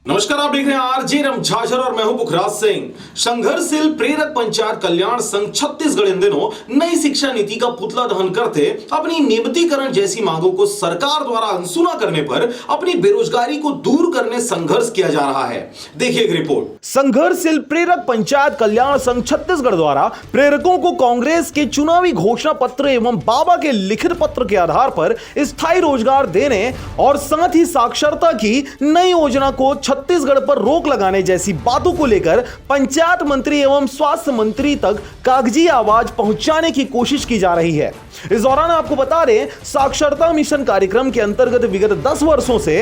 नमस्कार, आप देख रहे हैं आरजे रमझाझर और मैं हूं पुखराज सिंह। संघर्षशील प्रेरक पंचायत कल्याण संघ छत्तीसगढ़ इन दिनों नई शिक्षा नीति का पुतला दहन करते अपनी नियमितीकरण जैसी मांगों को सरकार द्वारा अनसुना करने पर अपनी बेरोजगारी को दूर करने संघर्ष किया जा रहा है। देखिए एक रिपोर्ट। संघर्षशील प्रेरक पंचायत कल्याण संघ छत्तीसगढ़ द्वारा प्रेरकों को कांग्रेस के चुनावी घोषणा पत्र एवं बाबा के लिखित पत्र के आधार पर स्थायी रोजगार देने और साथ ही साक्षरता की नई योजना को छत्तीसगढ़ पर रोक लगाने जैसी बातों को लेकर पंचायत मंत्री एवं स्वास्थ्य मंत्री तक कागजी आवाज पहुंचाने की कोशिश की जा रही है। इस दौरान आपको बता दें, साक्षरता मिशन कार्यक्रम के अंतर्गत विगत 10 वर्षों से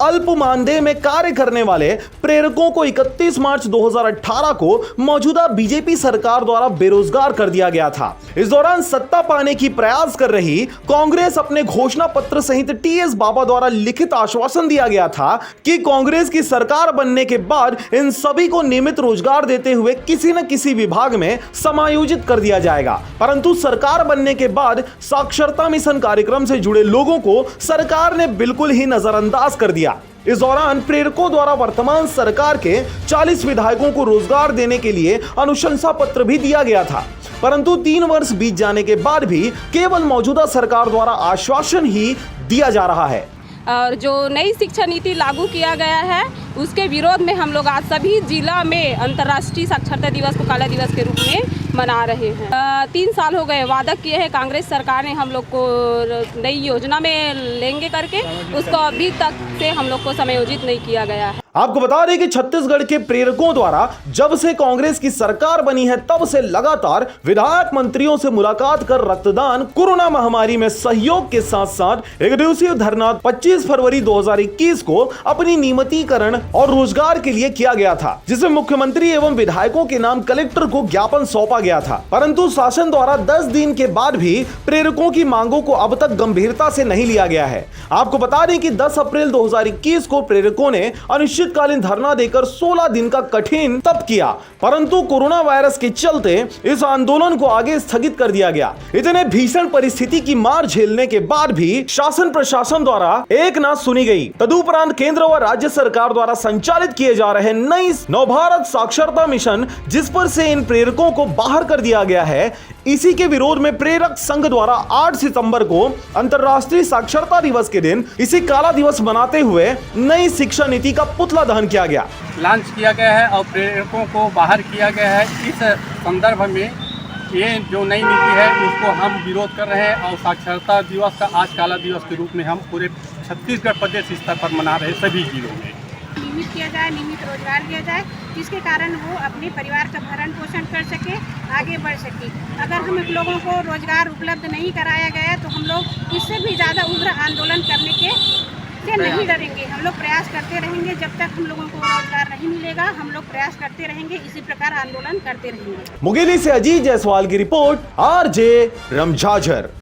अल्प मानदेय में कार्य करने वाले प्रेरकों को 31 मार्च 2018 को मौजूदा बीजेपी सरकार द्वारा बेरोजगार कर दिया गया था। इस दौरान सत्ता पाने की प्रयास कर रही कांग्रेस अपने घोषणा पत्र सहित टीएस बाबा द्वारा लिखित आश्वासन दिया गया था कि कांग्रेस की सरकार बनने के बाद इन सभी को नियमित रोजगार देते हुए किसी न किसी विभाग में समायोजित कर दिया जाएगा। परंतु सरकार बनने के बाद साक्षरता मिशन कार्यक्रम से जुड़े लोगों को सरकार ने बिल्कुल ही नजरअंदाज कर दिया। इस दौरान प्रेरकों द्वारा वर्तमान सरकार के 40 विधायकों को रोजगार देने के लिए अनुशंसा पत्र भी दिया गया था, परंतु 3 वर्ष बीत जाने के बाद भी केवल मौजूदा सरकार द्वारा आश्वासन ही दिया जा रहा है। और जो नई शिक्षा नीति लागू किया गया है उसके विरोध में हम लोग आज सभी जिला में अंतर्राष्ट्रीय साक्षरता दिवस को काला दिवस के रूप में मना रहे हैं। 3 साल हो गए वादा किए हैं कांग्रेस सरकार ने हम लोग को नई योजना में लेंगे करके, उसको अभी तक से हम लोग को समायोजित नहीं किया गया है। आपको बता दें कि छत्तीसगढ़ के प्रेरकों द्वारा जब से कांग्रेस की सरकार बनी है तब से लगातार विधायक मंत्रियों से मुलाकात कर रक्तदान, कोरोना महामारी में सहयोग के साथ साथ एक दिवसीय धरना 25 फरवरी 2021 को अपनी नियमितीकरण और रोजगार के लिए किया गया था, जिसमें मुख्यमंत्री एवं विधायकों के नाम कलेक्टर को ज्ञापन सौंपा गया था। परंतु शासन द्वारा 10 दिन के बाद भी प्रेरकों की मांगों को अब तक गंभीरता से नहीं लिया गया है। आपको बता दें कि 10 अप्रैल 2021 को प्रेरकों ने अनिश्चितकालीन धरना देकर 16 दिन का कठिन तप किया, परंतु कोरोना वायरस के चलते इस आंदोलन को आगे स्थगित कर दिया गया। इतने भीषण परिस्थिति की मार झेलने के बाद भी शासन प्रशासन द्वारा एक ना सुनी गई। तदुपरांत केंद्र व राज्य सरकार द्वारा संचालित किए जा रहे नई नवभारत साक्षरता मिशन, जिस पर से इन प्रेरकों को बाहर कर दिया गया है, इसी के विरोध में प्रेरक संघ द्वारा 8 सितंबर को अंतर्राष्ट्रीय साक्षरता दिवस के दिन इसी काला दिवस मनाते हुए नई शिक्षा नीति का पुतला दहन किया गया, लॉन्च किया गया है और प्रेरकों को बाहर किया गया है। इस संदर्भ में ये जो नई नीति है उसको हम विरोध कर रहे हैं और साक्षरता दिवस का आज काला दिवस के रूप में हम पूरे छत्तीसगढ़ प्रदेश स्तर पर मना रहे सभी जिलों में। नियमित किया जाए, नियमित रोजगार दिया जाए, जिसके कारण वो अपने परिवार का भरण पोषण कर सके, आगे बढ़ सके। अगर हम लोगों को रोजगार उपलब्ध नहीं कराया गया तो हम लोग इससे भी ज़्यादा उग्र आंदोलन करने से नहीं डरेंगे। हम लोग प्रयास करते रहेंगे जब तक हम लोगों को रोजगार नहीं मिलेगा। हम लोग प्रयास करते रहेंगे, इसी प्रकार आंदोलन करते रहेंगे। मुंगेली से अजीत जायसवाल की रिपोर्ट, आरजे रमझाझर।